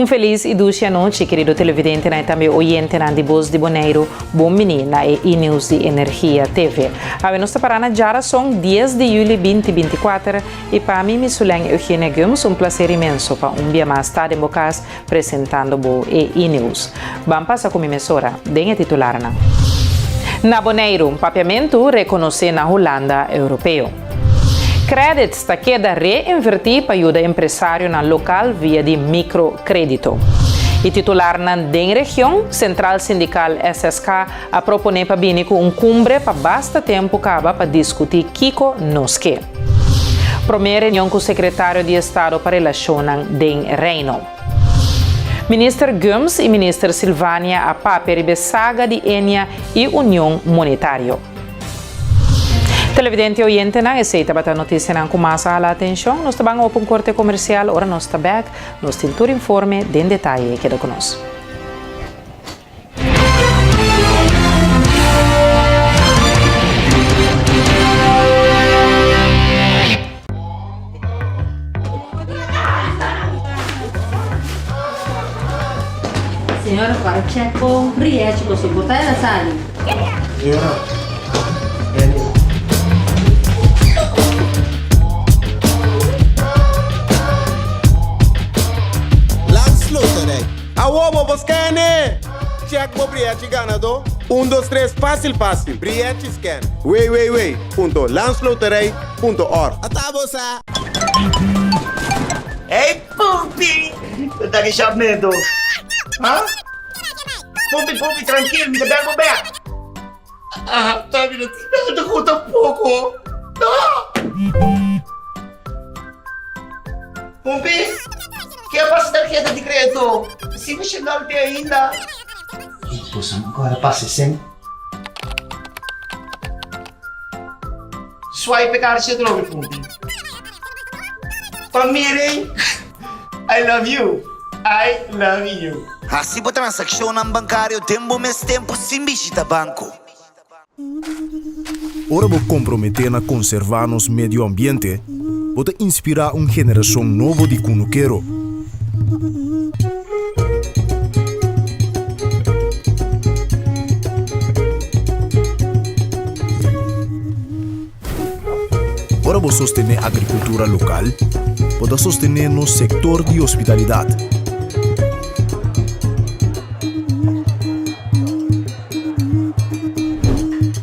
feliz e dulce noite, querido televidente e também oyente de Voz de Bonaire, bom menino na e-news de Energia TV. A nossa parana já são 10 de julho 2024 e para mim, Missuleng Eugênia Gomes, prazer imenso para dia mais tarde em Bocas apresentando o e-news. Vamos passar com a emissora, denha titular. Na Bonaire, papiamento reconhece na Holanda europeu. Credit está queda reinvertir para ajudar empresário na local via de microcrédito. E titular na DEN região, Central Sindical SSK a propõe para Binico cumbre para basta tempo para discutir Kiko Noske. Primeira reunião com o secretário de Estado para Relações DEN Reino. Ministro Gomes e Ministro Silvânia a papel saga de Enia e União Monetária. Televidente oyente na aceita para a notícia com mais a atenção. Nós estamos com um corte comercial, ora nós estamos back, nós temos todo informe de detalhe que conosco. Senhora, para check com Briette, com sua botar na sala. Senhora. Awobo Boscane! Check mo Briette ganado. 1, 2, 3, fácil. Briette scan. Wait. Punto landsloterij.org. Atabosa! Hey, Pupi! Eu tô aqui chamando. Hã? Pupi, tranquilo, me dá o back. Ah, tá vendo? Eu conta um pouco. Pupi, que é para tarjeta de crédito? Se me chegar de ainda. Poxa, agora passa sempre. Swipe card siya droga, Pupi. Família, I love you. Hasibo transaksyon ng bancário tempo mes tempo simbisita banco. Ora vou comprometer na conservar nos medio ambiente, pode inspirar geração nova de cunuquero. Ora vou sostener a agricultura local, pode sostener no sector de hospitalidade.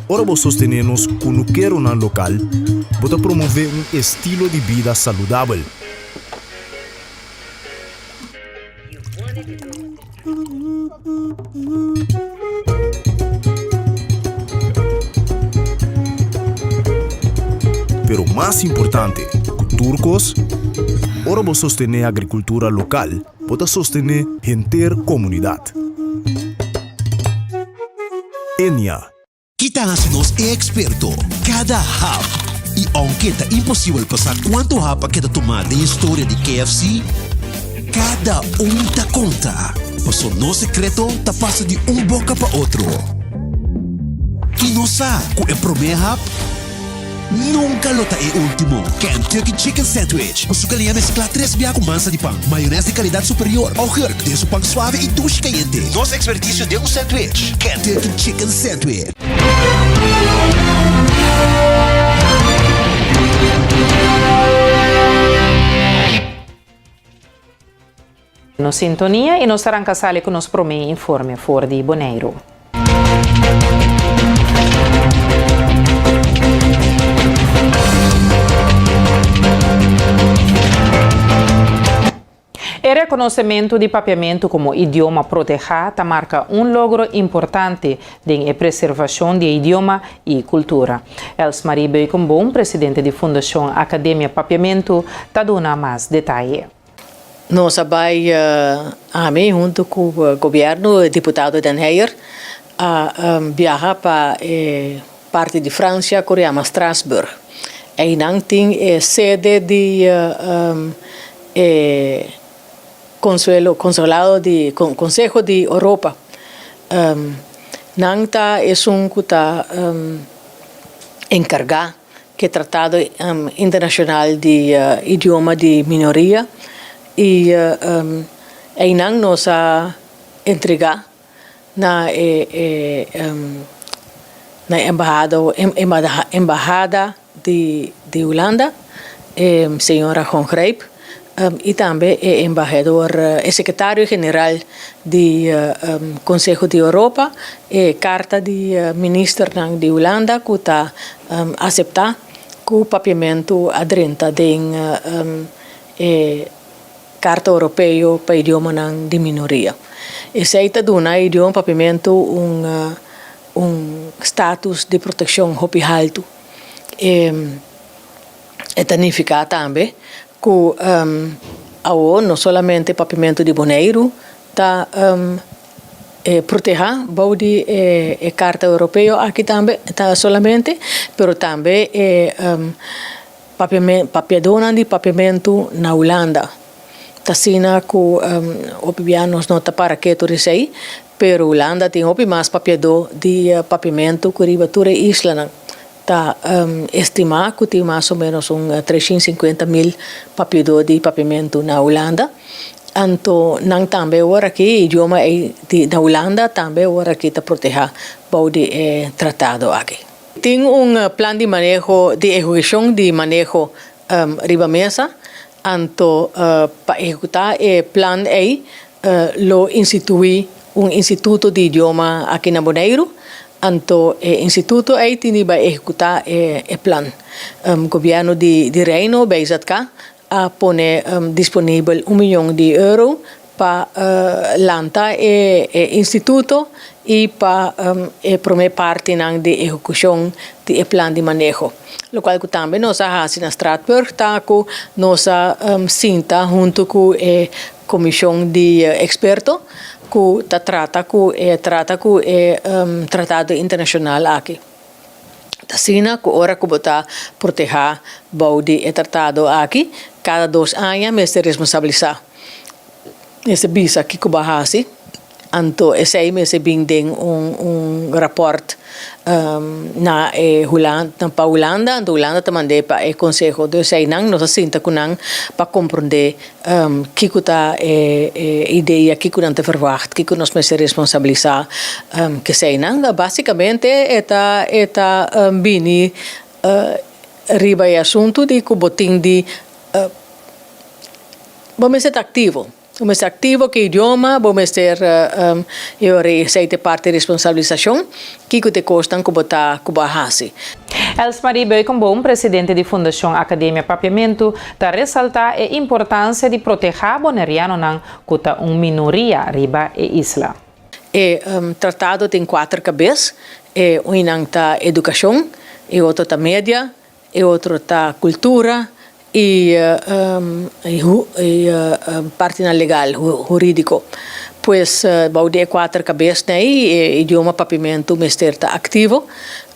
Ora vou sostener nos cunuquero na local, pode promover estilo de vida saudável. Pero mais importante, turcos, ora vou sostener a agricultura local, pode sostener a comunidade. Enia. Kita nos é experto. Cada hap. E aunque tá impossível passar quanto hap que tá tomar da história de KFC, cada tá conta. Mas o nosso secreto tá passa de boca para outro. E não sabe que o primeiro hap nunca lota é último. Kentucky Chicken Sandwich. O sucalinha mescla 3 biá com massa de pão, maionese de qualidade superior, ao herc de su pão suave e duche quente. Nosso expertício de sandwich. Kentucky Chicken Sandwich. Nos sintonia e nós arrancamos com nos promete informe fora de Bonaire. O reconhecimento de papiamento como idioma protegido marca logro importante na preservação de idioma e cultura. Elsmarie Beukenboom, presidente da Fundação Academia Papiamento, está dando mais detalhes. Nós vamos, junto com o governo, o deputado Dan Heyer, viajar para parte de França, Coreia, Strasbourg. E não tem sede de Conselho de Europa. Nanta é que está encarregado que é Tratado Internacional de Idioma de Minoria e Ainang nos entregar na na embajada de Holanda, senhora Van Grijp, e também embaixador, secretário-geral do Conselho de Europa, carta de ministro de Holanda que está aceitar que o papiamento aderente de carta europeia para idioma de minoria. Esse aí está dando idioma papiamento status de proteção hopi alto. Significa também que não somente papiamento de Bonaire está proteger body carta europeia aqui também tá solamente, pero também papiadona de papiamento na Holanda. Tasina que opianos não tá para que tu sei, pero Holanda tem opi mais papiado de papiamento que ribatura isla tá estimar que tem mais ou menos 350.000 papiado de papiamento na Holanda. Anto nang também ora aqui idioma da Holanda também ora aqui tá proteger bode tratado aqui. Tem plano de manejo de execução de manejo riba mesa anto para executar plan aí lo institui instituto de idioma aqui na Bonaire. Anto instituto aí tem para executar plan. Governo de Reino bezat cá a poner disponível €1 milhão para lançar instituto e para primeira parte de execução do plano de manejo. O qual também nós fazemos na Strasbourg, que nós sinta junto com a comissão de expertos que trata com tratado internacional aqui. Assim, que ora que botar proteger bode tratado aqui, cada 2 anos me se responsabilizar. Esse bisa que bahasi, anto esse aí me se bindem rapport na Holanda, na Holanda também para o Conselho de Seinang, nós sinta que não para compreender que tá ideia, que não te verwacht, que nós me se responsabilizar que Seinang, basicamente eta bini riba e assunto de que botin de vamos ser ativo. Vamos ser ativo que idioma, vamos ser eu receite parte de responsabilização que te custam que botar que bahasi. Elsmarie Beukenboom, presidente da Fundação Academia Papiamento, está ressaltar a importância de proteger bonaireano não contra minoria riba e isla. Tratado tem 4 cabeças, um tá educação, e outro tá mídia, e outro tá cultura, e parte legal, jurídico. Pois, baude 4 cabeças, né? E idioma papiamento, mister tá ativo.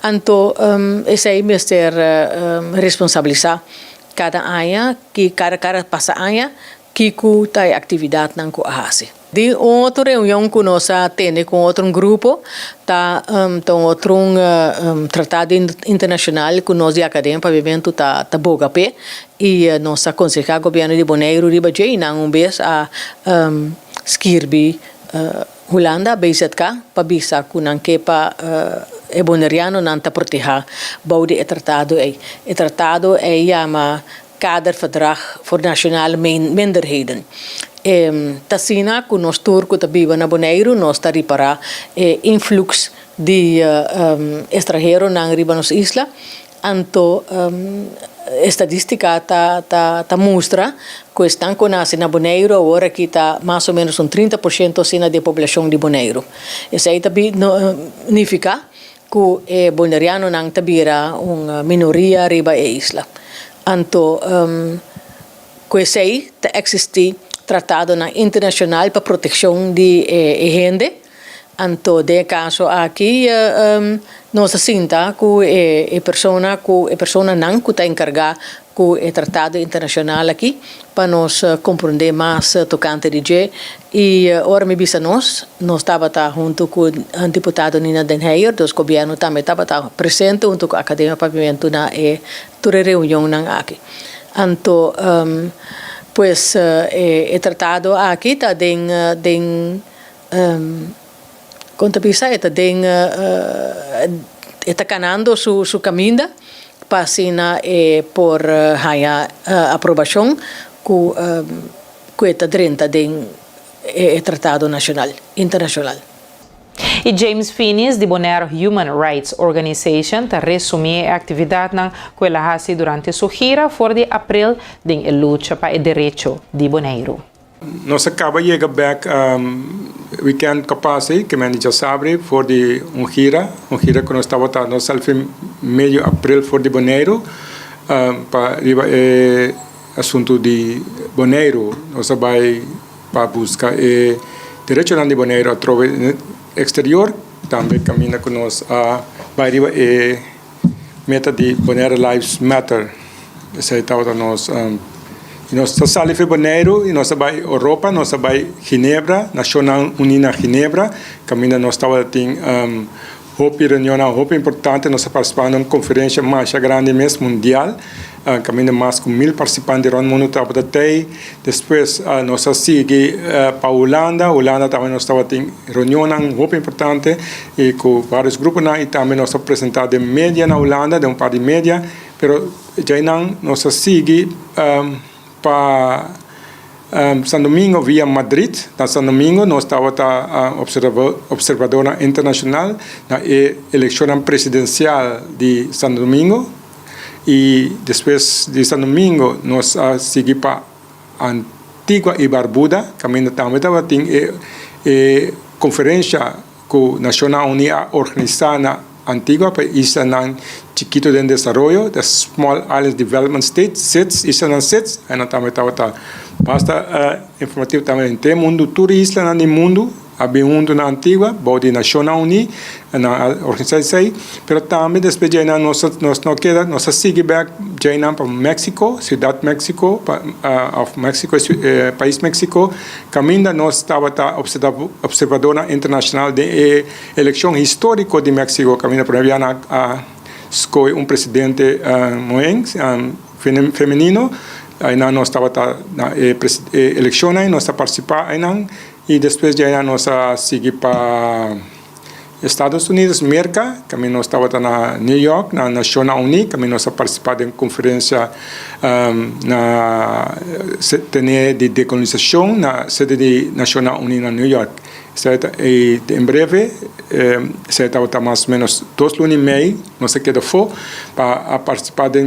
Anto, esse aí mister responsabilizar cada ano, que cada passa ano, que tá atividade não que hace. De outra reunião que nós temos com outro grupo, tá outro tratado internacional que nós de academia papiamento tá boga pé e nós aconselhamos o governo de Bonaire riba jei não vez a skirbi Holanda bezat cá para bisa que não que para bonaireano não tá proteger boude tratado é chama kaderverdrag voor nationale minderheden. Tassina, que nós turcos que vivem na Bonaire, nós está reparar influx de estrangeiros na riba nos isla. Anto estatística tá mostra que estão com na Bonaire agora que está mais ou menos 30% sina da população de Bonaire. Isso aí também significa que bonaireano não tabira uma minoria riba e isla. Anto que isso aí existe tratado internacional para proteção de gente. Anto de caso aqui nós sinta que a pessoa não que está encarregada com o tratado internacional aqui para nós compreender mais tocante de G e ora me bisa nós estava junto com o deputado Nina Den Heijer, do governo também estava presente junto com a Academia Papiamento na toda reunião aqui. Anto pues he tratado aquí también contabilizar está ganando su camino pasina por haya aprobación que está dentro del tratado nacional internacional. E James Finis, de Bonaire Human Rights Organization, está resumir a atividade que ela fez durante sua gira fora de abril em luta para o direito de Bonaire. Nós acaba de chegar back weekend capaz que a gente já sabe for de gira que nós estava no meio de abril for de Bonaire para assunto de Bonaire nós vai para buscar direito de Bonaire através exterior também caminha com nós vai meta de Bonaire Lives Matter essa estava nós nós saímos de Bonaire e nós vai Europa, nós vai Ginebra, Nacional Unida Ginebra, caminha nós estava tem reunião importante, nós participamos de uma conferência mais grande mesmo mundial, caminha mais com 1000 participantes do mundo estava até, depois nós seguimos para Holanda também nós estava tem reunião importante e com vários grupos e também nós apresentamos de mídia na Holanda, de par de mídia, pero já não nós seguimos para São Domingo via Madrid. Na São Domingo nós estávamos observadora internacional na eleição presidencial de São Domingo e depois de São Domingo nós seguimos para Antigua e Barbuda. Caminho também estava tem conferência com a Nacional Unida organizada na Antigua para isso não chiquito de desarrollo, the Small Islands Development States, SIDS, Island SIDS, e nós também estava basta informativo também tem mundo turista no mundo, havia na Antigua, body Nacional Unida, na organização, mas também depois de nós não queda, nós seguimos já para México, cidade México, of México, país México, caminho nós estava observadora internacional de eleição histórica de México, caminho para escolhe presidente feminino, aí nós estava na eleições, nós participamos e depois já nós seguimos para Estados Unidos, América, caminho nós estava na New York, na Nacional Unida, caminho nós participamos de conferência na de decolonização na sede de Nacional Unida na New York. E em breve, estava mais ou menos 2 lunes e meio, não sei o que for, para participar de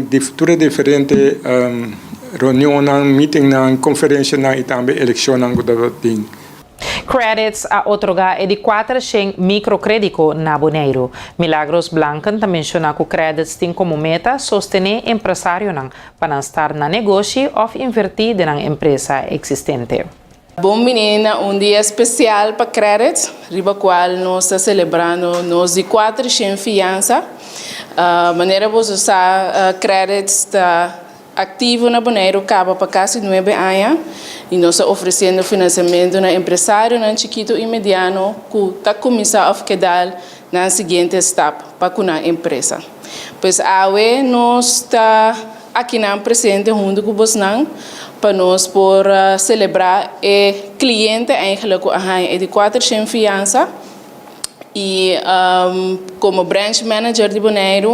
diferentes reuniões, meetings, conferências e também eleições. Credits a otorgar é de 400 microcrédito na Bonaire. Milagros Blancan também menciona que credits têm como meta sostener empresário para estar na negócio ou invertir na empresa existente. Bom menina, dia especial para credits, riba qual nós estamos celebrando nos de 400 fiança. Maneira de usar credits ativo na Bonaire acaba para quase 9 anos e nós estamos oferecendo financiamento na empresário, na chiquito e mediano que está começando a quedar na seguinte etapa para a empresa. Pois nós está aqui na presente junto com você para nós por celebrar o cliente eigenlijk é de 400 fiança e como branch manager de Bonaire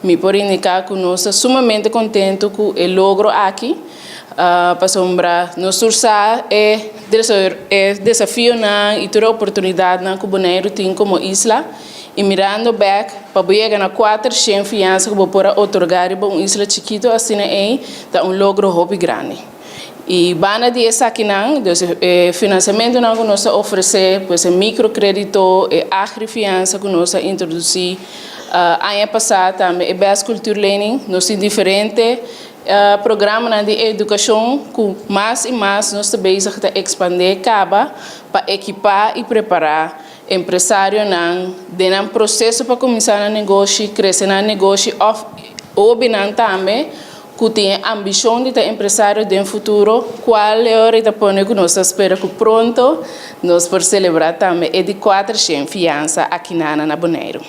me por indicar que nós estamos sumamente contentes com o logro aqui para sombrar nós usar desafio e toda a oportunidade que Bonaire tem como isla e mirando back para chegar na 400 fiança que vou por otorgar para uma isla chiquito assim é logro hobby grande. E bana de essa aqui financiamento que nós oferecemos, pois microcrédito e agrifiança que nós introduzimos ano passado também, é Best Culture Learning, nós temos diferentes programas de educação que mais e mais nós também estamos expandir para equipar e preparar empresários no processo para começar a negócio, crescer no negócio ou também que tem a ambição de ter empresário no futuro, qual é a hora de pôr que nós esperamos que pronto nós por celebrar também é de 400 fiança aqui na Bonaire.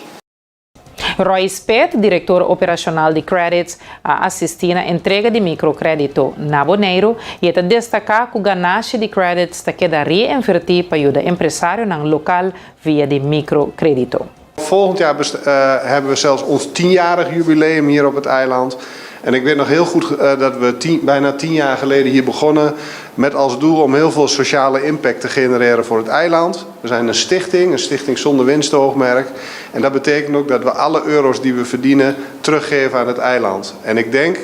Roy Speth, diretor operacional de Credits, assistiu na entrega de microcrédito na Bonaire e está destacar que o ganância de Credits está queda reinvertir para ajudar empresário no local via de microcrédito. Volgend jaar hebben we zelfs ons 10-jarig jubileum hier op het eiland. En ik weet nog heel goed dat we bijna 10 jaar geleden hier begonnen met als doel om heel veel sociale impact te genereren voor het eiland. We zijn een stichting zonder winstoogmerk. En dat betekent ook dat we alle euro's die we verdienen teruggeven aan het eiland. En ik denk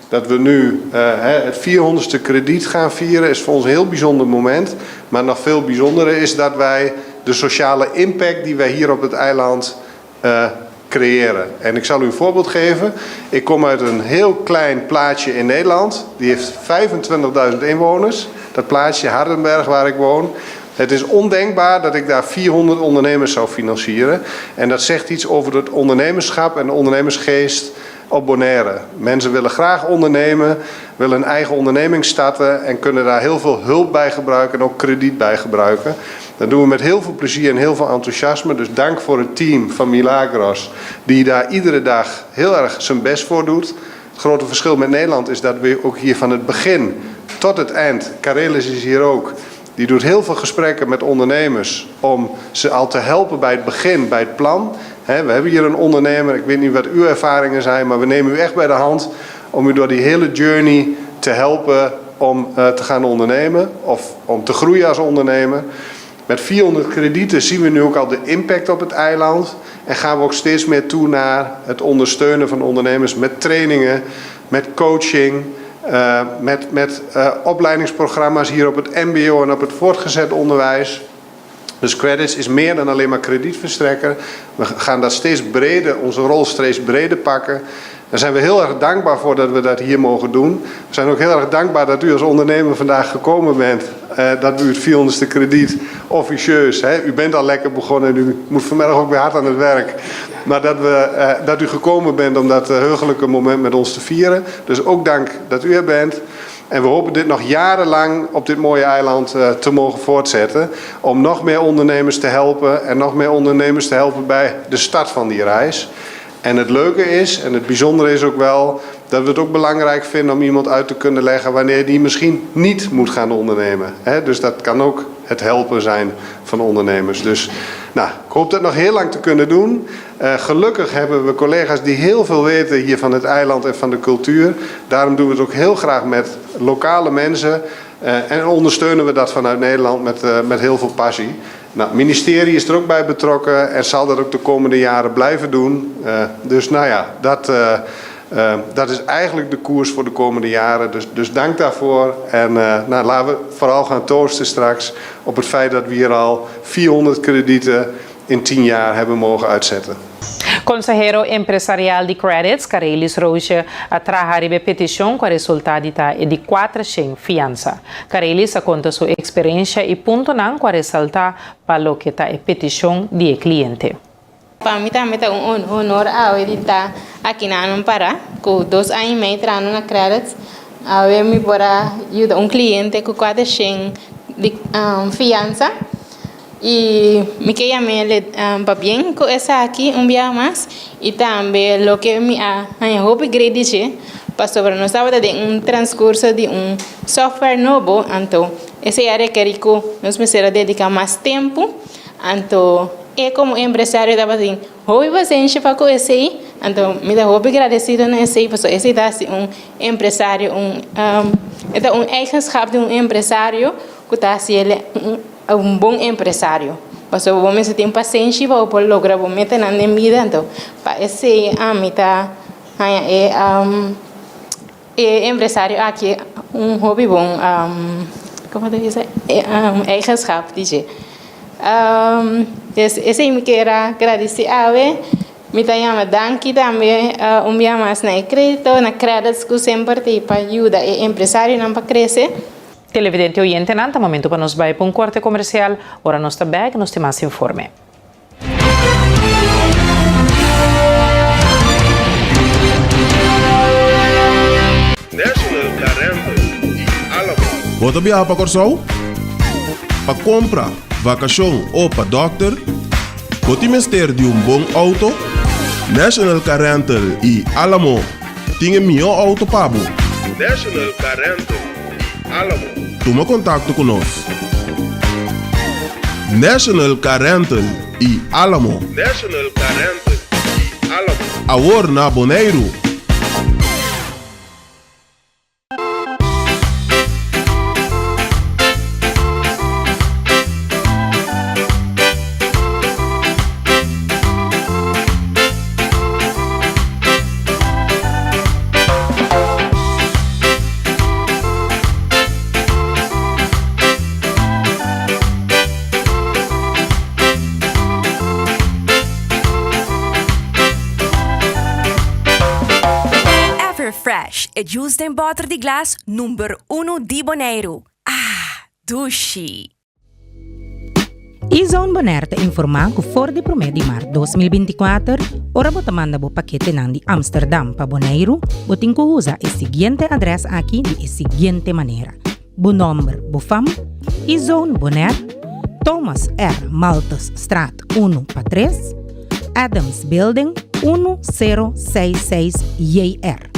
dat we nu het 400ste krediet gaan vieren is voor ons een heel bijzonder moment. Maar nog veel bijzonderer is dat wij de sociale impact die wij hier op het eiland creëren. En ik zal u een voorbeeld geven. Ik kom uit een heel klein plaatsje in Nederland. Die heeft 25.000 inwoners. Dat plaatsje Hardenberg waar ik woon. Het is ondenkbaar dat ik daar 400 ondernemers zou financieren. En dat zegt iets over het ondernemerschap en de ondernemersgeest op Bonaire. Mensen willen graag ondernemen, willen een eigen onderneming starten en kunnen daar heel veel hulp bij gebruiken en ook krediet bij gebruiken. Dat doen we met heel veel plezier en heel veel enthousiasme. Dus dank voor het team van Milagros die daar iedere dag heel erg zijn best voor doet. Het grote verschil met Nederland is dat we ook hier van het begin tot het eind, Karelis is hier ook, die doet heel veel gesprekken met ondernemers om ze al te helpen bij het begin, bij het plan. We hebben hier een ondernemer, ik weet niet wat uw ervaringen zijn, maar we nemen u echt bij de hand om u door die hele journey te helpen om te gaan ondernemen of om te groeien als ondernemer. Met 400 kredieten zien we nu ook al de impact op het eiland en gaan we ook steeds meer toe naar het ondersteunen van ondernemers met trainingen, met coaching, met opleidingsprogramma's hier op het mbo en op het voortgezet onderwijs. Dus Credits is meer dan alleen maar kredietverstrekker. We gaan dat steeds breder, onze rol steeds breder pakken. Daar zijn we heel erg dankbaar voor dat we dat hier mogen doen. We zijn ook heel erg dankbaar dat u als ondernemer vandaag gekomen bent. Dat u het 400ste krediet officieus. U bent al lekker begonnen en u moet vanmiddag ook weer hard aan het werk. Maar dat u gekomen bent om dat heugelijke moment met ons te vieren. Dus ook dank dat u er bent. En we hopen dit nog jarenlang op dit mooie eiland te mogen voortzetten. Om nog meer ondernemers te helpen en nog meer ondernemers te helpen bij de start van die reis. En het leuke is, en het bijzondere is ook wel, dat we het ook belangrijk vinden om iemand uit te kunnen leggen wanneer die misschien niet moet gaan ondernemen. Dus dat kan ook het helpen zijn van ondernemers. Dus nou, ik hoop dat nog heel lang te kunnen doen. Gelukkig hebben we collega's die heel veel weten hier van het eiland en van de cultuur. Daarom doen we het ook heel graag met lokale mensen. En ondersteunen we dat vanuit Nederland met heel veel passie. Nou, het ministerie is er ook bij betrokken en zal dat ook de komende jaren blijven doen. Dus nou ja, dat is eigenlijk de koers voor de komende jaren. Dus dank daarvoor. En nou, laten we vooral gaan toosten straks op het feit dat we hier al 400 kredieten in 10 jaar hebben mogen uitzetten. Consejero empresarial de Credits, Karelis Roche, trabalha petição com resultado de 400 fiança. Karelis conta sua experiência e ponto não para ressaltar para o que está a petição de cliente. Para mim também é honor ao estar aqui na Pará, com 2 anos e meio trabalhando na Credits. Eu me para ajudar cliente com 400 de fiança. Y me quería para bien con esa aquí un día más y también lo que me ha hope grande para sobre nos estaba de transcurso de software nuevo entonces ese área que rico nos me será dedicar más tiempo entonces como empresario estaba diciendo hoy va a ser para ese entonces me da hope agradecido en ese pues ese da empresario eigenschap de empresario que está haciendo bom empresário. Mas eu vou me sentir paciente para poder lograr vou meter na minha vida então para esse amita empresário aqui hobby bom como te diz eigenschap dizer esse me quero agradecer a me chama danke também dia mais na crédito na Credits que sempre tem para ajudar o empresário não para crescer. Televidente oyente, nanta momento para nos vai para corte comercial. Ora nós está back, nós temos mais informe. Wat heb je para Corsau? Para compra, vacação ou para doctor? Wat je mister de bom auto? National Car Rental e Alamo. Tinha melhor auto pago. National Car Rental e Alamo. Toma contato conosco. National Car Rental e Alamo. National Car Rental e Alamo. Agora na Bonaire. Fresh e juice em botter de glas number 1 di Bonaire. Ah, dushi! E-Zone Bonaire te informa que for de promedio de mar 2024, ora bota manda bo paquete nan de Amsterdam pa Bonaire, botin ko usa e seguinte adres aqui de seguinte maneira. Bo number bo fam, E-Zone Bonaire, Thomas R. Maltes Straat 1 pa 3, Adams Building 1066 JR.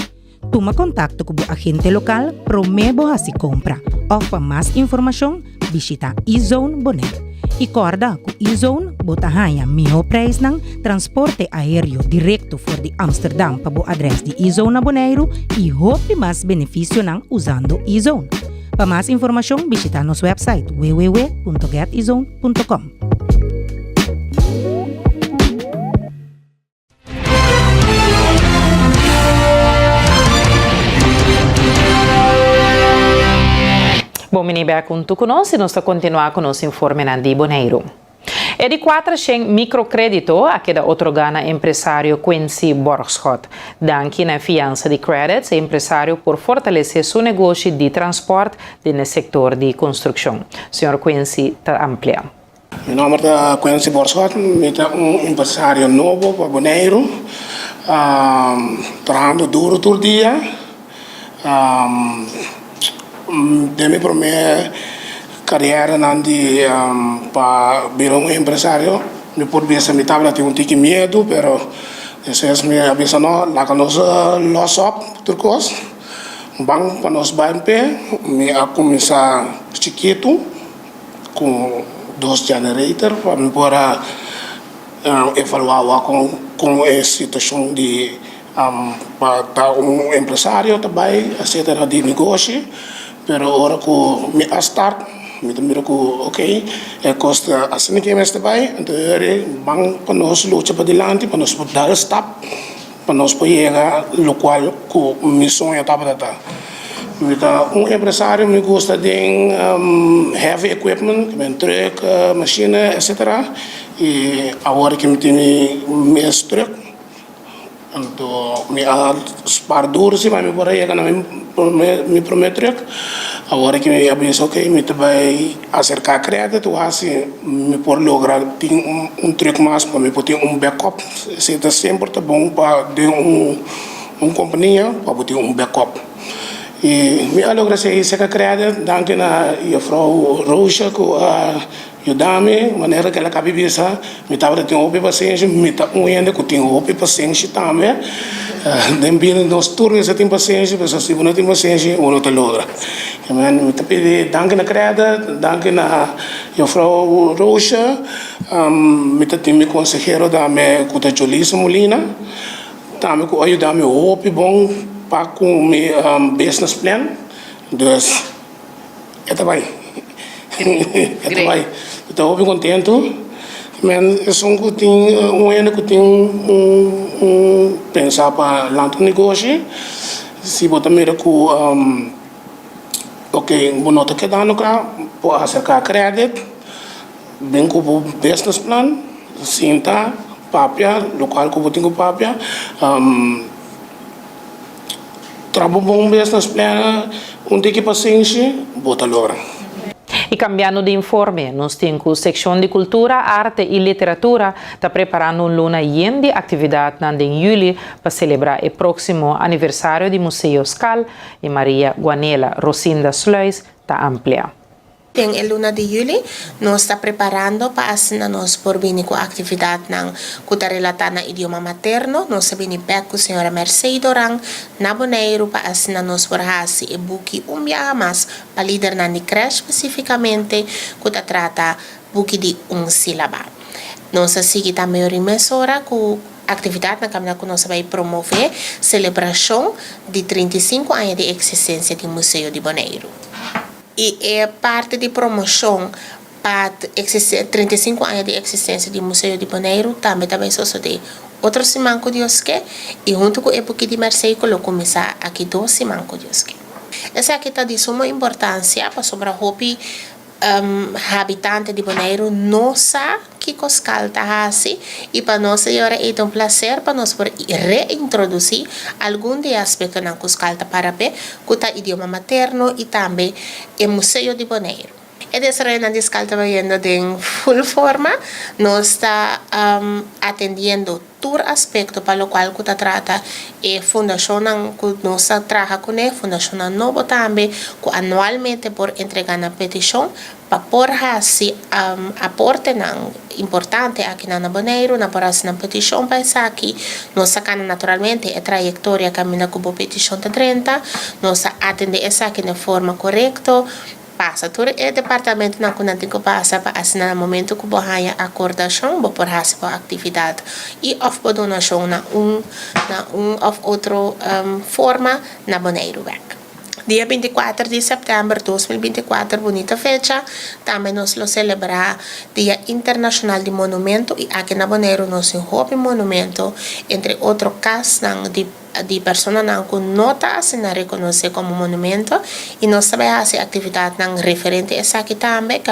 Toma contacto com o agente local promebo a se compra. Ou para mais informação, visita E-Zone Bonaire. E corda que E-Zone bota ganha melhor preço ng transporte aéreo direto for de Amsterdam para o adres de E-Zone na Bonaire e hope mais benefício ng usando E-Zone. Para mais informação, visita nosso website www.getezone.com. Bom, mini back junto conosco e nós vamos continuar com o nosso informe na Bonaire. E di 400 microcredito a che da otorgana empresário Quincy Borschot, danke na fiança de credits e empresário por fortalecer seu negócio de transporte no setor de construção. Senhor Quincy, está amplia. Meu nome é Quincy Borschot, sou empresário novo para Bonaire, trabalhando duro todo dia. De minha primeira carreira para virar empresário, me por vezes me estava tendo de medo, pero depois me avisa lá que nós loss up turcos, bang para nós vai pé, me a começar chiquito com 2 generators para me poder evaluar com a situação de para empresário também, etc. de negócio. Pero ora ko mi start mi mira ko okay costa assim que mais também então bang para nós luta para adiante para nós dar stop para nós chegar no qual ko missão estava data então empresário me gosta de heavy equipment que truck machine etc e agora que me tem minhas truck então me spar duro se vai me por aí me prometo agora que me avisa ok me vai acercar crédito assim me por lograr ter truque mais para me ter backup se está sempre tá bom para ter companhia para ter backup e me agradecer esse crédito danke na a Frau Rocha que ajudar-me maneira que ela cabe bisa me estava tendo paciência me tá ainda que tenho paciência também também nós turnos tem paciência mas se não tem paciência não te logra me tá pedindo danke na crédito danke na a Frau Rocha me tá tendo consejero da me com a Jolisa Molina também que ajudar-me bom para com meu business plan dus é também estou bem contente mas eu sou que tem pensar para lançar negócio se botar mira com ok vou notar que dá no cá pode acercar crédito bem com o business plan sinta papia local que eu tenho papia trabalho bom business plan tem paciência bota logra. E cambiando de informe, nós temos a seção de cultura, arte e literatura está preparando uma luna de atividade em julho para celebrar o próximo aniversário do Museu Skal e Maria Guanela Rosinda Sluis está amplia. En el 1 de julio nos está preparando para hacer nos por venir con actividad que relatada al idioma materno. Nos viene back con señora Mercedes Dorang na Bonaire para hacer nos por hacer e buki viaje más para líder na creche especificamente que trata buki de sílaba. Nos sigue también una emisora con actividad na caminhada que nós vai promover celebração de 35 anos de existência do Museu de Bonaire. E é parte de promoção para 35 anos de existência do Museu de Bonaire, também sucede outro semanco de Osque, e junto com a época de Mercedes, colocou começar aqui 2 semancos de Osque. Essa aqui está de suma importância para sobre a hobby habitante de Bonaire, nossa que coscalta assim, e para nós é um prazer para nós reintroduzir algum de aspectos na coscalta para ver com o idioma materno e também o Museu de Bonaire. E dessa reina de escalta vai indo em full forma, nós está atendendo todo aspecto para o qual que trata e fundação que nós trabalha com a fundação novo também que anualmente por entregar na petição para por assim aporte importante aqui na Bonaire na por assim na petição para isso aqui nós sacamos naturalmente a trajetória caminha com a petição de 30 nós atende essa aqui de forma correta passa todo o departamento na que passa para assinar no momento que você acordação por fazer a atividade e of donação na of outra forma na Bonaire. Dia 24 de setembro de 2024, bonita fecha, também nós lo celebrar Dia Internacional de Monumento e aqui na Bonaire nós temos um monumento, entre outros casos de pessoas que não estão sendo reconhecidas como monumento e nós também fazemos atividade referente a essa aqui também, que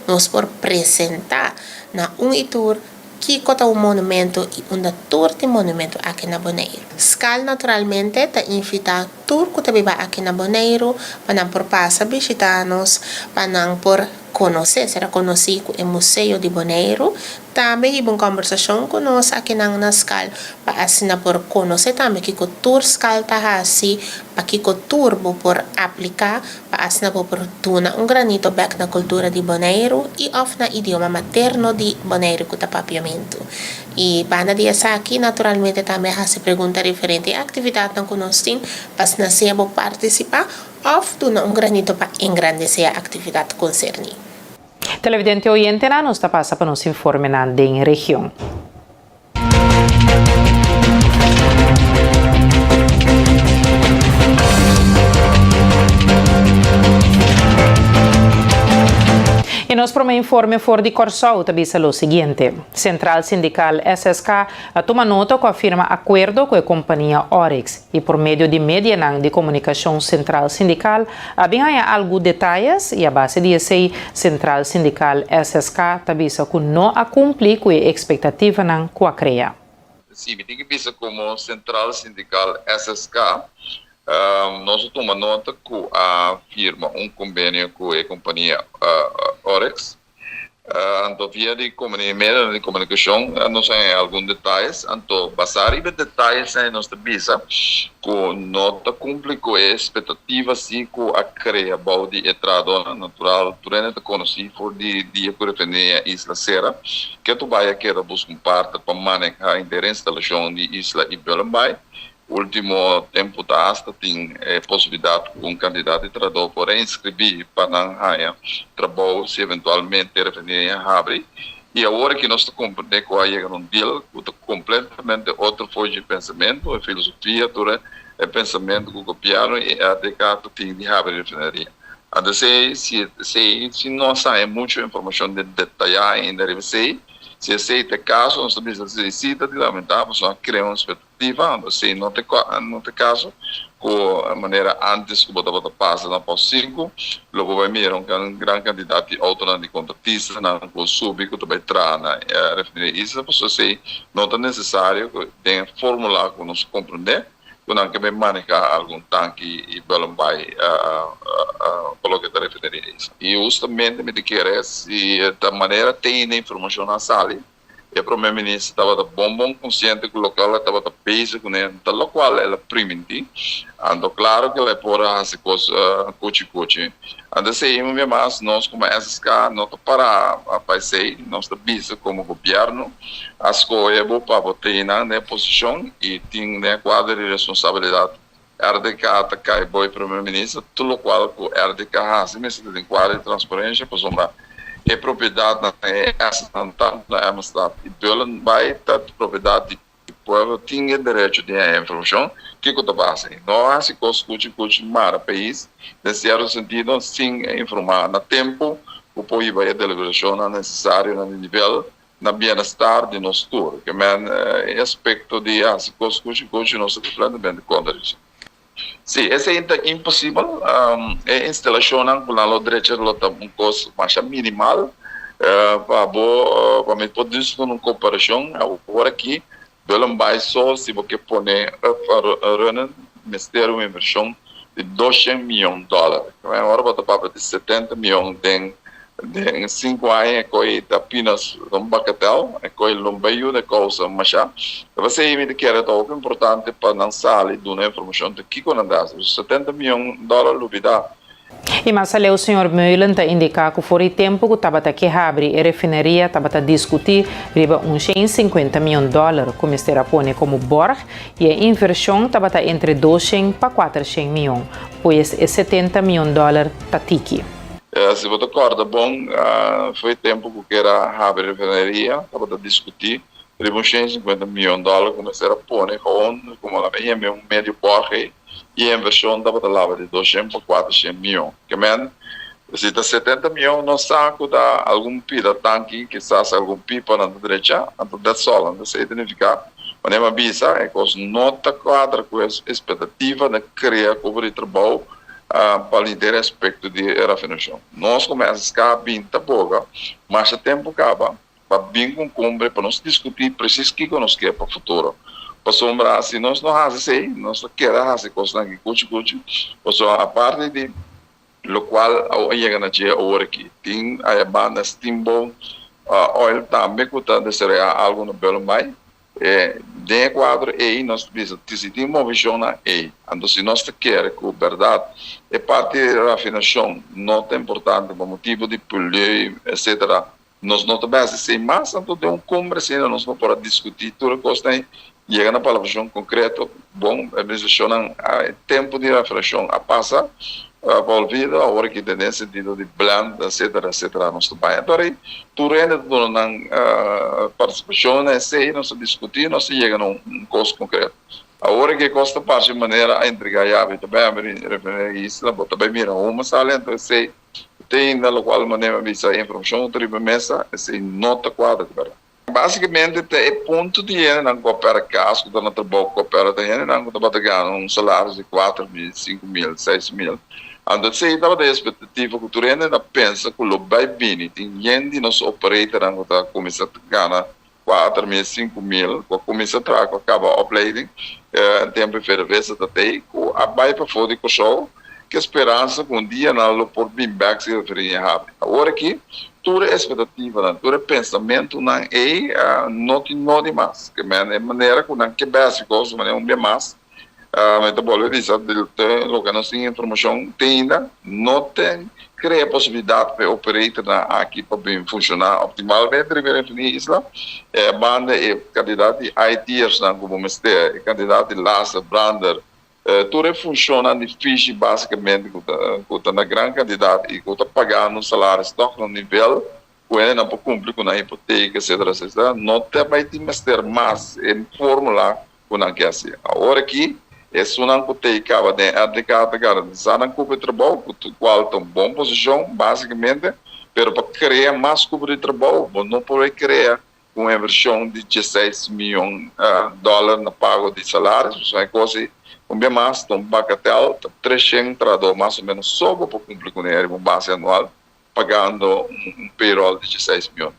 nós por apresentar na tour que cota monumento e tour de monumento aqui na Bonaire. Skal naturalmente está invita tour que também vai aqui na Bonaire para por passar visitar-nos, para por conhecer, será conhecido o Museu de Bonaire. Também uma conversação com nós aqui na Skal para assinar por conhecer também que o tour Skal está assim, para que o tour por aplicar para assinar por tuna granito back na cultura de Bonaire e of na idioma materno de Bonaire que está papiamento. E para dia aqui naturalmente também se pergunta referente à atividade que nós temos para nós participar of tuna granito para engrandecer a atividade concernida. Televidente oyente nos está passa para nos informar da região. E nos promete informe for de Corsou tabisa o seguinte: Central Sindical SSK toma nota que afirma acordo com a companhia Oryx e por meio de média de comunicação Central Sindical há alguns detalhes e a base de esse Central Sindical SSK tabisa que não a cumprir com a expectativa que a cria. Sim, tem que pensar como Central Sindical SSK. Nós tomamos nota que a firma convênio com a companhia Oryx. Então, via de comunicação, nós temos alguns detalhes. Então, basado em detalhes, nós temos que nota cumpre com a expectativa assim, que a cria de entrada natural, durante conhecido por de dia que refere a Isla Serra, que tu vai aqui buscar parte para manejar a instalação de Isla Ibelambay. Último tempo da asta tem possibilidade com candidato de trabalho por inscrever para a trabalho se eventualmente referir a abre e agora que nós compreendemos que vai chegar deal completamente outro forma de pensamento, a filosofia, todo o pensamento que copiaram e adequado tem de abre referir. Então se nós temos muita informação detalhada ainda se esse caso, nós também necessita de lamentar, nós criamos uma expectativa, se não tem caso, com a maneira antes que você passa na pós-5, logo vai mirar um grande candidato de autonomia de contratista, na subir que vai entrar na referir isso, porque não é necessário que tenha fórmula que nós compreender, que não quer manejar algum tanque e vai colocar a referir isso. E justamente me quer se da maneira tem informação na sala, o primeiro-ministro estava bom consciente que o local estava peso com ele, tal qual ela primiti, ando claro que ela pode fazer coche. Ando sei mais nós como SSK não para a país, nós visa como governo, as coisas para botar na posição e tem né quadro de responsabilidade. RDK atacar o primeiro-ministro, tudo qual o RDK faz, mas tem quadro de transparência, por exemplo, é propriedade na essa na Amsterdã e pela vai ter propriedade do povo tinha direito de informação que está base não há se coisas para o país nesse sentido sem informar na tempo o povo vai a deliberação necessária no nível na bem-estar de nós todos que é aspecto de as coisas não se plenamente contra isso. Sim, esse é impossível. A instalação com o direito de custo mais minimal para me poder isso numa comparação agora aqui pelo mais só se você põe para Ministério de Inversão de $200 milhões. Agora você paga de 70 milhões em 5 anos é apenas um bacatel, é um meio de coisa, mas você me quer é algo importante para lançar de uma informação de que quando dá $70 milhões dólares E mas ali o senhor Meulen está indicar que foi o tempo que estava a abrir a refineria, estava a discutir riba $150 milhões, como está põe como borg, e a inversão estava entre 200 para 400 milhões, pois é $70 milhões está tiki. Se você acorda bom, foi tempo que era abrir a refineria, estava a discutir riba $150 milhões, começaram a pôr como ela vem um médio borg, e a inversão estava lá de 200 para 400 milhões. Que se está 70 milhões, não saco da algum pida tanque, que sabe algum pipa na direita, então é só, não sei identificar. Mas é bisa, é que não está quadra com a expectativa de criar cobertura de trabalho para o aspecto de refinação. Nós começamos a ficar bem boa, mas o tempo acaba, para bem com cumpre, para nós discutir preciso o que nós queremos para o futuro. Para sombrar, se nós não fazemos, nós queremos fazer coisas que a parte de lo qual chega a hora aqui, tem a banda Steamboat Oil também que está a ser algo no belo mais, de quadro aí nós decidimos uma visão aí, então se nós queremos que a verdade é parte da refinação, não é importante por motivo de polir, etc. Nós não devemos ser mais, então de conversa, nós não podemos discutir tudo que coisa chega na palavra concreta, bom, a tempo de reflexão a passa, envolvido, a hora que tem nesse sentido de blend, etc., nós também. Então, tudo ainda na participação, sei, nós discutimos, nós chegamos a um custo concreto. A hora que custa parte de maneira a entregar a chave, também referir isso, também mira uma sala, então sei, tem na qual maneira a informação, tribo mesa, sei, nota quadra, basicamente é ponto de dinheiro não coopera caso que não trabalha coopera dinheiro não está batendo salário de 4 mil, 5 mil, 6 mil. Então se estava da expectativa que tu ainda pensa que o vai bem tem gente nos operator não está começando a ganhar 4 mil, 5 mil, começa a trabalhar acaba uploading tempo de férias até a vai para fora de show que esperança que um dia não por bem back se referir rápido. Agora aqui toda expectativa, todo pensamento não é não demais, que é maneira que não que básico, mas é bem mais. Mas também vou dizer que logo nós tem informação tem ainda não tem cria possibilidade para operar aqui para bem funcionar optimalmente. Referir isso banda é candidato de ITers não como ministério, candidato de Lassa Brander. Tudo funciona difícil basicamente com na grande quantidade e com pagando salários no nível que não pode cumprir com a hipoteca, etc. Não tem mais de mais em fórmula que não quer ser. Agora aqui é só não que acaba de aplicar garantir não cumprir trabalho, qual tem boa posição basicamente, pero para criar mais cumprir trabalho, não pode criar uma inversão de $16 milhões na pago de salários, é coisa bem mais, um bacatel, 300 trador mais ou menos sobre para cumprir com o base anual, pagando payroll de $16 milhões.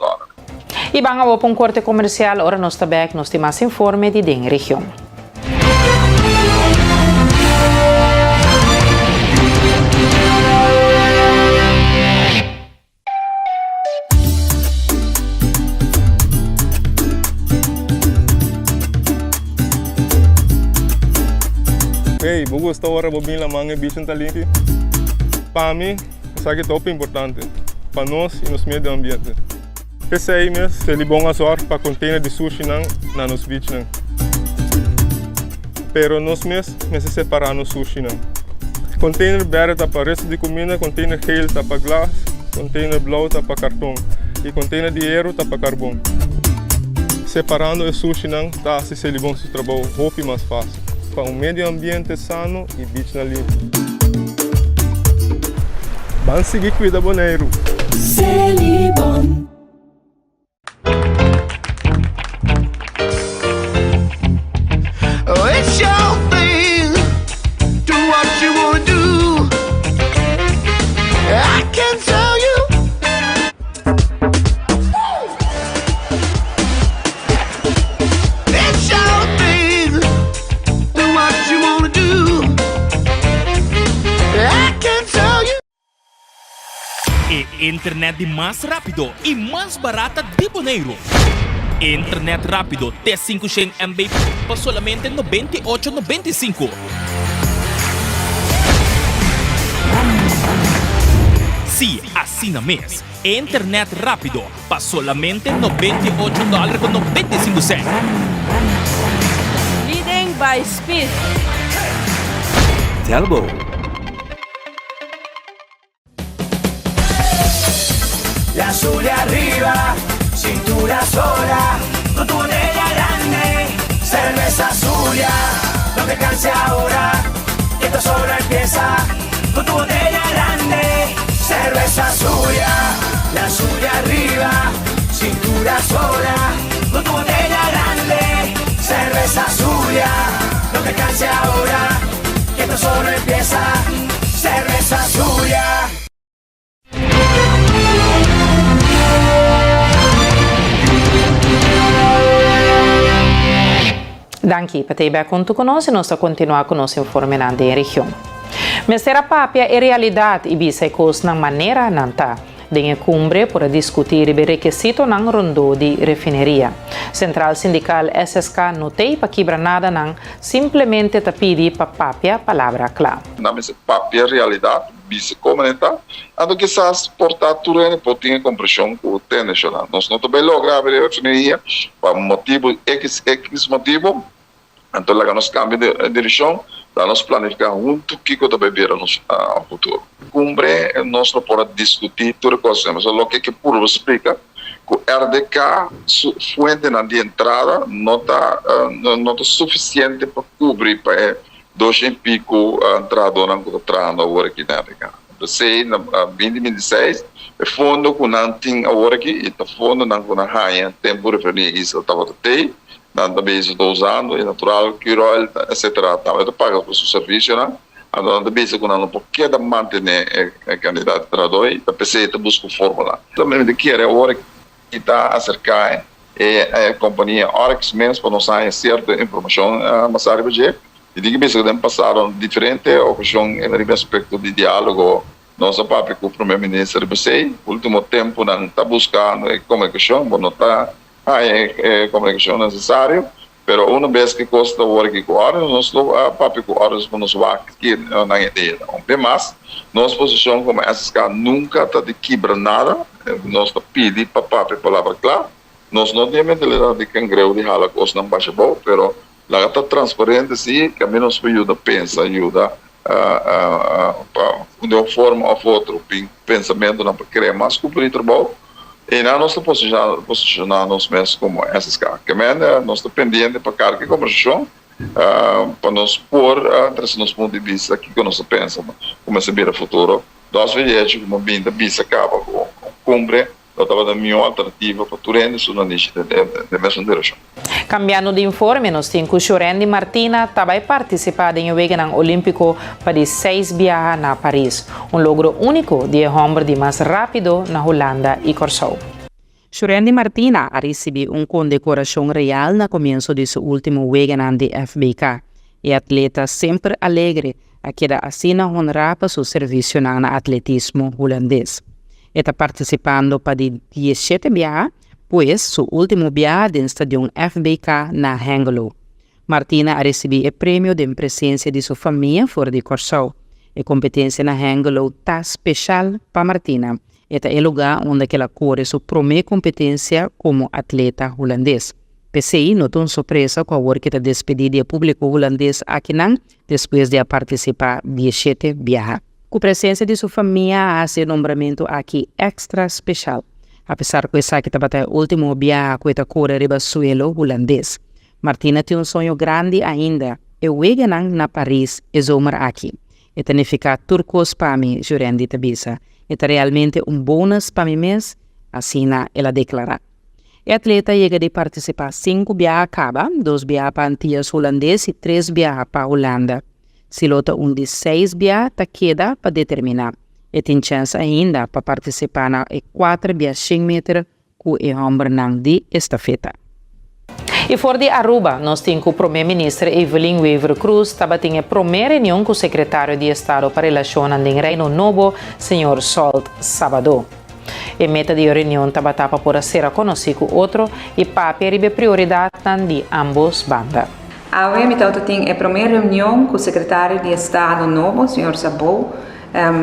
E vamos para um corte comercial, agora nós também nós temos mais informe de den região. Hey, me gusta ahora bobin la manga bicho taliki. Para mim, isso aqui é top importante para nós e nos meio ambiente. Pensei mesmo, se ele bom azor para container de sushi na nos beach não. Pero nós mesmo separar no sushi não. Container verde tá para resto de comida, container geel tá para glas, container blauw tá para cartão e container de aero tá para carvão. Separando o sushi não tá se ele bom se trabalho roupa mais fácil para meio ambiente sano e beach na limpo. Vamos seguir cuida Boneiro. Celibon. Oh, it's your thing. Do what you wanna do. I can tell you. It's your thing. Do what you wanna do. I can tell you. Internet de mais rápido e mais barata de Boneiro. Internet rápido T500 MB por solamente 98,95. Sim, assina mês. Internet rápido por solamente $98,95. Leading by speed. Telbo. La Zulia arriba, cintura sola, con tu botella grande, cerveza Zulia, no te canses ahora, que esto solo empieza, con tu botella grande, cerveza Zulia, la Zulia arriba, cintura sola, con tu botella grande, cerveza Zulia, no te canses ahora, que esto solo empieza, cerveza Zulia. Danke per ter conto conosco e nós continuar com nossa informação da região. Mas a papia é realidade e bisa coisa na maneira não tá. Denha cumbre para discutir o requisito na rondo de refineria. Central Sindical SSK notei para quebrar nada não, simplesmente te pedi para papia palavra clara. Na mesa papia realidade, bisa comentar, ando que essas portaturas podem compressão com o nacional. Nós não também logramos a refineria para motivo X motivo, então lá nós cambiamos de direção. Para nós planificar junto o que também virá no futuro. Cumbre, nós não podemos discutir todas as coisas, mas o que Purvo explica, que o RDK, fonte de entrada, não está suficiente para cobrir para 2 e pico entrada na entrada agora aqui na RDK. Então, em 2026, o fundo que não tem agora aqui, e o fundo não tem raia, tempo de referir isso, estava até nada base 2 anos, é natural que o etc. Também paga por seu serviço, né? Nada base que não pode manter a candidato traduz, a PC busca fórmula. Também de que era a hora que está a cercar a companhia Oryx mesmo para nós ter certa informação, mas a RBG e de que pensa que passaram diferentes ocasiões em aspecto de diálogo. Nosso papel com o primeiro-ministro RBC, último tempo não está buscando comunicação, não está comunicação necessária, pero uma vez que custa o que agora nós papo com horas para nos vai aqui na ideia. Mas nossa posição como SSK nunca está de quebrar nada, nós pedimos para papo palavra clara, nós não temos mentalidade de cangreu de hala coisa não baixa bom, pero lá está transparente sim, que a menos ajuda pensa, ajuda de uma forma ou outra, pensamento não para querer mais cumprir trabalho. E nós estamos posicionando-nos mesmo como SSK, que nós estamos pendentes para carga e conversão, para nos pôr, desde nosso ponto de vista, aqui que nós pensamos, como se vira o futuro. Nós vemos como vinda bisa acaba com cumbre, nós estamos dando uma alternativa para tudo isso na niche de mesma direção. Cambiando de informe, nós temos que Shorendi Martina também participar em o Olímpico para 6 viagens na Paris, logro único de homem de mais rápido na Holanda e Corsou. Shorendi Martina recebeu condecoração real no começo de seu último weekend de FBK e atleta sempre alegre a queda assina honrar para seu serviço no atletismo holandês. Está participando para 17 viagens, pois seu último viagem no estádio FBK na Hengelo. Martina ha recebido il premio in presenza di sua famiglia fuori di Corsau. E competenza na hangelo ta special para Martina. Eta é lugar onde ela corre sua primeira competência como atleta holandês. PCI notou uma surpresa com a hora que está despedida do público holandês aqui depois de participar de 7 viagens. Com a presença de sua família, há esse nombramento aqui extra especial. Apesar que essa que estava o último viagem que está corre riba suelo holandês. Martina tem sonho grande ainda. E wega na Paris e zomer aqui. E tanificar turcos para mim, durante a visa. É realmente bônus para mim mês, assim ela declara. A atleta chega de participar 5 viagens acaba, 2 viagens para Antillas holandês e 3 viagens para Holanda. Se lota de 6 viagens, tá queda para determinar. E tem chance ainda para participar na 4 viagens 100 metros com o homem de estafeta. E fora de Aruba, nós temos o primeiro-ministro Evelyn Weaver Cruz, estava tendo a primeira reunião com o secretário de Estado para Relações com o Reino Novo, Sr. Sol Sábado. A meta de reunião estava para ser conhecido com outro e para a prioridade de ambos bandas. A meta tem a primeira reunião com o secretário de Estado Novo, Sr. Sábado,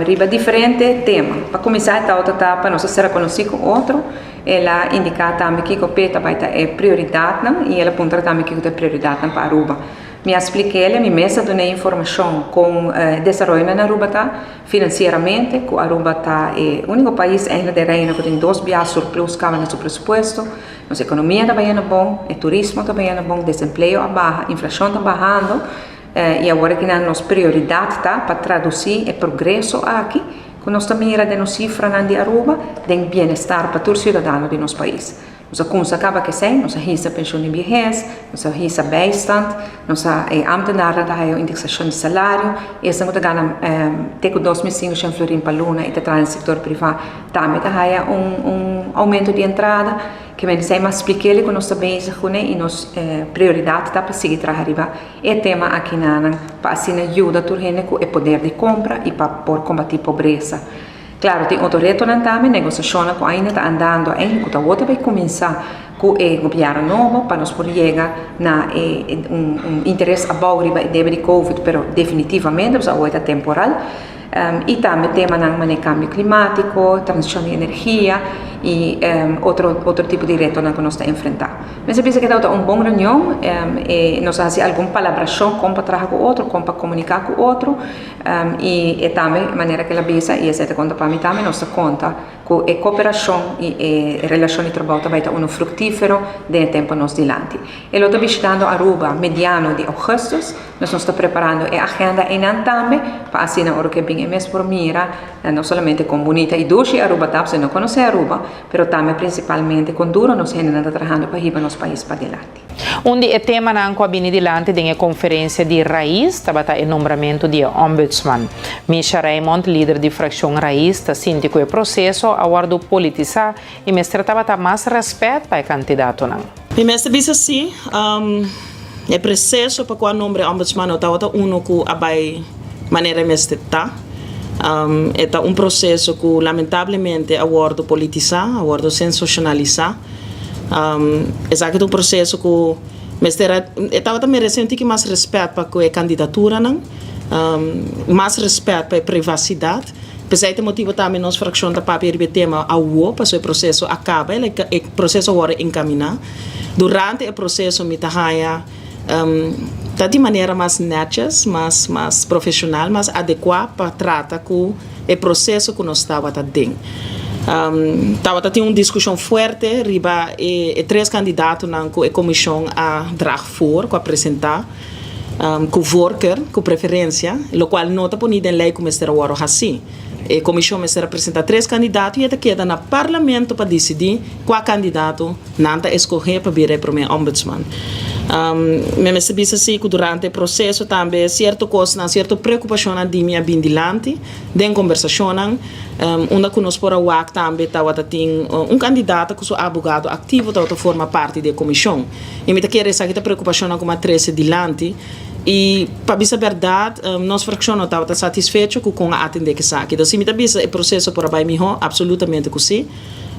riba diferente tema. Para começar, para nós ser conhecido com outro, ela indica também que o PETA vai ter prioridade e ela aponta também que é prioridade para Aruba. Me expliquei ela, me mesa de informação com desenvolvimento na Aruba tá financeiramente, que Aruba tá é o único país ainda da reina que tem 2 bilhões surplus cá no seu presupuesto. Nossa economia também é bom, o turismo também é bom, desemprego é baixo, a inflação está bajando. E agora que nossa prioridade tá para traduzir o progresso aqui, com nossa mira de nos cifra de Aruba, de bem-estar para todos os cidadãos de nosso país. Nossa conta acaba que sem, nossa risa pensão de vejez, nossa risa bijstand, nossa ambtenaren da a indexação de salário, e essa muda gana teco 2005 sem florim paluna e no setor privado, também da aumento de entrada, que me sei mais expliquei que nós também e nossa prioridade tá para seguir trabalhar é tema aqui para assim ajuda turhene com o poder de compra e para por combater pobreza. Claro, tem outro reto também, negociação que ainda está andando, ainda que outra vai começar com o governo novo para nós poder chegar na interesse abau riba de Covid, pero definitivamente a outra temporal. E também tema na cambio climático, transição de energia e outro tipo de reto que nós estamos enfrentando. Mas eu penso que é uma boa reunião e nós fazemos alguma palabração como para trabalhar com o outro, como para comunicar com o outro e também a maneira que ela pensa e essa conta para mim também nossa conta com a cooperação e a relação de trabalho vai estar frutífero de tempo nós dilante. E eu estou visitando Aruba mediano de agosto, nós estamos preparando a agenda em também para assim na hora que vem mês por mira, não somente com bonita e doce Aruba, tá? Você não conhece Aruba, mas também principalmente com duro nós ainda trabalhando para ir nosso país para diante. Onde o tema na bini dilante tem a conferência de Raiz, estava o nomeamento de ombudsman. Misha Raymond, líder de fração Raiz, está sentindo o processo, aguardo politizar e me tratava mais respeito para o candidato. E mestre disse assim, o processo para o nome ombudsman estava que abai maneira mestre tá. É processo que lamentavelmente aguardo politizar, aguardo sensacionalizar. É um processo que estava também recente que mais respeito para a candidatura, mais respeito para a privacidade. Por esse motivo também nós fração da papel de tema ao para o processo acaba, o processo agora encaminhar. Durante o processo me tahaia tá de maneira mais natural, mais profissional, mais adequada para tratar com o processo que nós estava dentro. Estava tendo uma discussão forte riba e 3 candidatos na comissão a drag for, a apresentar com worker, com preferência, o qual não está ponido em lei como está agora assim. A comissão está apresentar 3 candidatos e está queda no parlamento para decidir qual candidato não está escolher para vir para o ombudsman. Me percebi assim que durante o processo também certo coisa, certa preocupação de minha bindilante, de conversação, onde que nós por a também estava tendo candidato que é advogado ativo que forma parte da comissão. E me queria essa preocupação com a 13 dilante e para dizer a verdade, nós fração estava satisfeito com a atender que sabe. Então se me o processo por a absolutamente assim.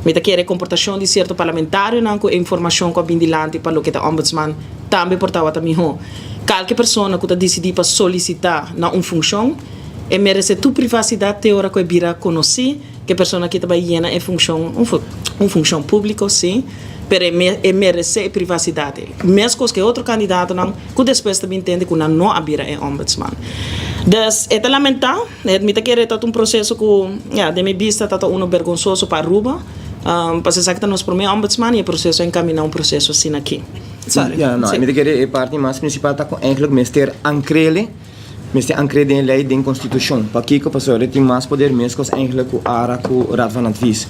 Me te quer comportação de certo parlamentário não com informação com bindilante para o que o ombudsman também portava também ho. Qualquer pessoa que decide para solicitar na função e merece tu privacidade te hora que vira conhecer que pessoa que está llena é função pública sim, pero merece privacidade. Mesmo que outro candidato não, que depois também entende que não abira é ombudsman. Dus é lamentável, me te quer todo processo que de minha vista está vergonzoso para Aruba. Para se que nos promete ombudsman e o processo encaminhar processo assim aqui. Ja, nou, me te quer parte mais principal está com eigenlijk mister ancrele in lei de constituição. Para que a pessoa tem mais poder mesmo que eigenlijk o ara com o raad van advies.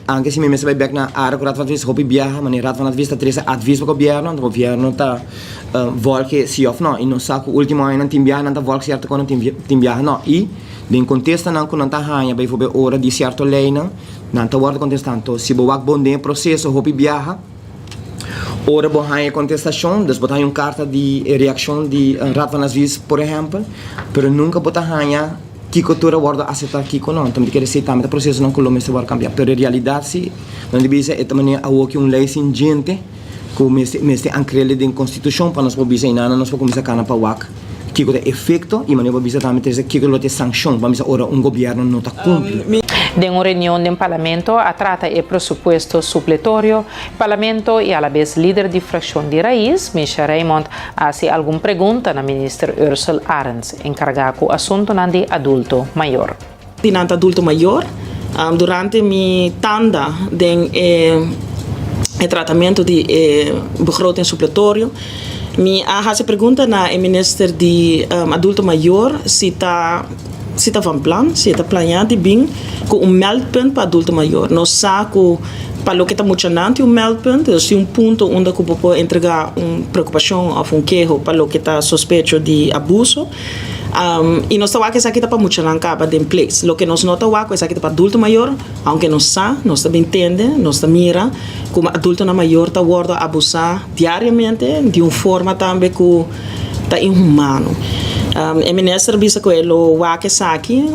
Anche se me vai back na ara com o raad van advies, hopi viaja, mas o raad van advies está três advies para o governo está volke sim of não, e não sabe o último ano não tem viaja, não está volke certo quando tem viaja não. E de contesta não quando está ganha, bijvoorbeeld hora de certo lei não está word contestando. Se boak bom de processo hopi viaja. Ora bom há contestação, dus botar carta de reação de raad van advies, por exemplo, pero nunca botar há que cultura guarda aceitar Kiko não, então quer dizer também o processo não colombo se vai cambiar, pero realidade se não deve ser esta maneira há que lei singente como este ancrele de constituição para nós pobres e nada nós vamos começar a para wak Kiko de efeito e maneira pobres também ter Kiko lo de sanção, vamos ora governo não está cumpre. De una reunión del Parlamento a trata el presupuesto supletorio, el Parlamento y a la vez líder de fracción de Raíz, Misha Raymond, hace alguna pregunta al ministro Ursula Arens, encargado del asunto de adulto mayor. Dinante adulto mayor, durante mi tanda de tratamento de begroting supletorio, me hace pregunta al ministro de adulto mayor si está van plan, se está planeando bem com meldpunt para adulto maior. Nós sabemos para o que está funcionando meldpunt, se ponto onde você pode entregar preocupação ou queijo para o que está suspeito de abuso. E nós estamos aqui para funcionar acaba de place. O que nós notamos é que para adulto maior, aunque nós também entende, nós mira como adulto maior está sendo abusado diariamente de uma forma também que está inhumano. O ministro disse que ele vai aqui,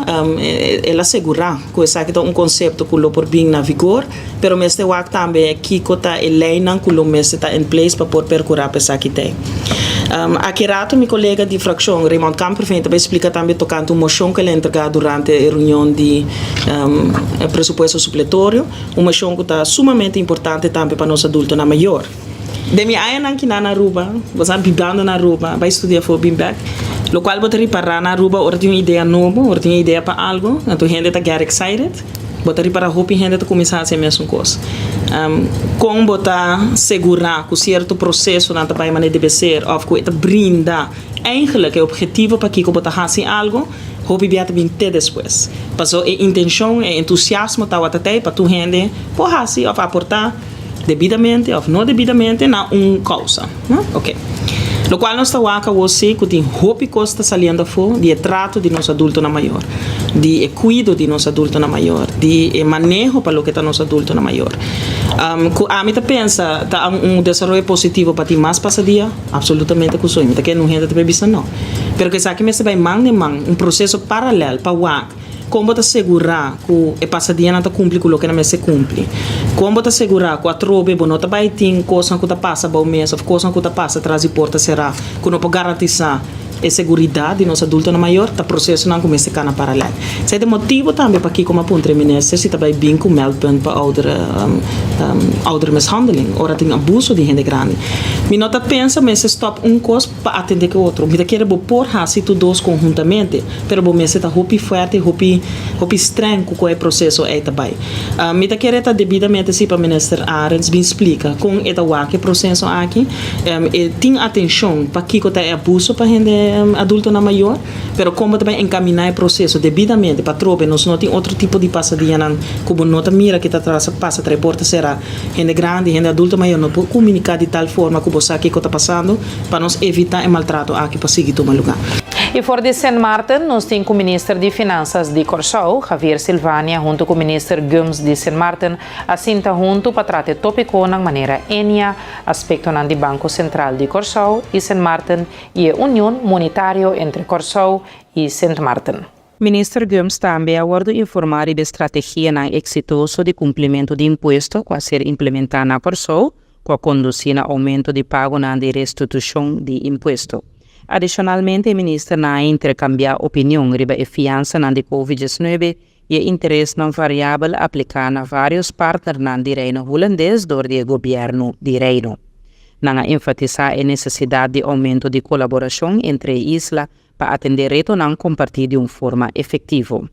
ele assegura que esse é conceito que por bem na vigor, pero mas tem também que está a lei não que está em place para poder percorrer para aqui tem. Aqui rato meu colega de fracção Raymond Camper vai explicar também tocando uma moção que ele entregou durante a reunião de presupuesto supletório, uma moção que está sumamente importante também para nós adultos na maior. De minha área aqui na Aruba, você bibando na Aruba, vai estudar for Bimback. Lo qual botar para na Aruba, ora tem uma ideia nova, ora tem uma ideia para algo, então gente está get excited, botar para roupa e gente está começar a ser mesmo coisa. Como botar segurar que certo processo não está maneira deve ser, ou que está brinda, eigenlijk é objetivo para que botar assim algo, roupa e bem ter depois. Passou a intenção, a entusiasmo tá até para tu gente, por assim, ou aportar devidamente ou não devidamente na causa, ok? Lo qual nós estamos aqui hoje que tem roupa costa saliendo fora de trato de nosso adulto na maior, de cuido de nosso adulto na maior, de manejo para o que está nosso adulto na maior. A mim pensa tá desenvolvimento positivo para ti mais passadia, absolutamente que sonho, que não gente também bisa não. Pero que sabe que me se vai mão processo paralelo para o como te assegurar que a passadia não te cumpre com o que não se cumpre. Como te assegurar que a trobe não te vai ter coisa que te passa para o mês, ou coisa que te passa atrás de porta será, que não pode garantir a segurança de nosso adulto na maior, o processo não começa a ficar na paralela. Esse é o motivo também para que como aponta o ministro, se também bem com meldpunt para outra mishandeling, ou tem abuso de gente grande. Me nota pensa, mas se stop coisa para atender que o outro. Me quer pôr assim tudo dois conjuntamente, pero o mês está roupi forte, roupi estranho com o processo é também. Me quer estar devidamente assim para o ministro Arens me explica com o processo aqui, tem atenção para que o abuso para gente adulto na maior, pero como também encaminhar o processo devidamente para trobe, nós não tem outro tipo de passadia como não mira que passa três portas será gente grande, gente adulto maior não pode comunicar de tal forma que você aqui está passando para nós evitar o maltrato aqui para seguir tomar lugar. E fora de Sint Maarten, nós temos o ministro de Finanças de Curaçao, Javier Silvania, junto com o ministro Gomes de Sint Maarten, assinta junto para tratar tópico de maneira enia, aspecto do Banco Central de Curaçao e Sint Maarten e a união monetária entre Curaçao e Sint Maarten. Minister Gomes também aguardou informar sobre a estratégia exitosa de cumprimento de imposto que a ser implementada na Corsou, que conduzir ao aumento de pago na restituição de imposto. Adicionalmente, o ministro na intercambiar opinião sobre a fiança na Covid-19 e interesse não variável aplicado na vários partners do reino holandês do governo do reino. Nanga enfatizar a necessidade de aumento de colaboração entre islas para atender reto não compartilhar de uma forma efetiva.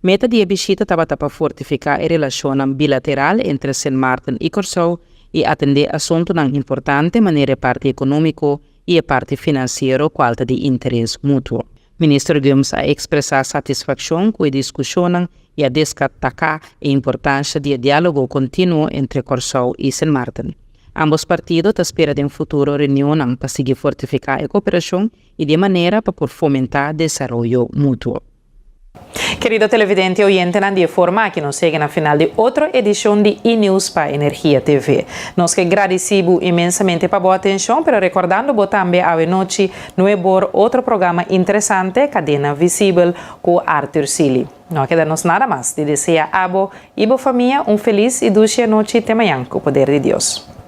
Meta de visita estava para fortificar a relação bilateral entre Sint Maarten e Curaçao e atender assunto não importante maneira parte econômico e a parte financeiro qualta de interesse mútuo. Ministro Gomes a expressar satisfação com a discussão e a destacar a importância de diálogo contínuo entre Curaçao e Sint Maarten. Ambos partidos esperam de um futuro reunião para seguir fortificar a cooperação e de maneira para fomentar desenvolvimento mútuo. Querido televidente e oyente, de forma que nos segue na final de outra edição de e-News para Energia TV. Nós que agradecemos imensamente para a boa atenção, pero recordando também a noite no outro programa interessante, Cadena Visível, com Arthur Sili. Não queda-nos nada mais de desejar a abo e a família feliz e dulce noite de manhã, com o poder de Deus.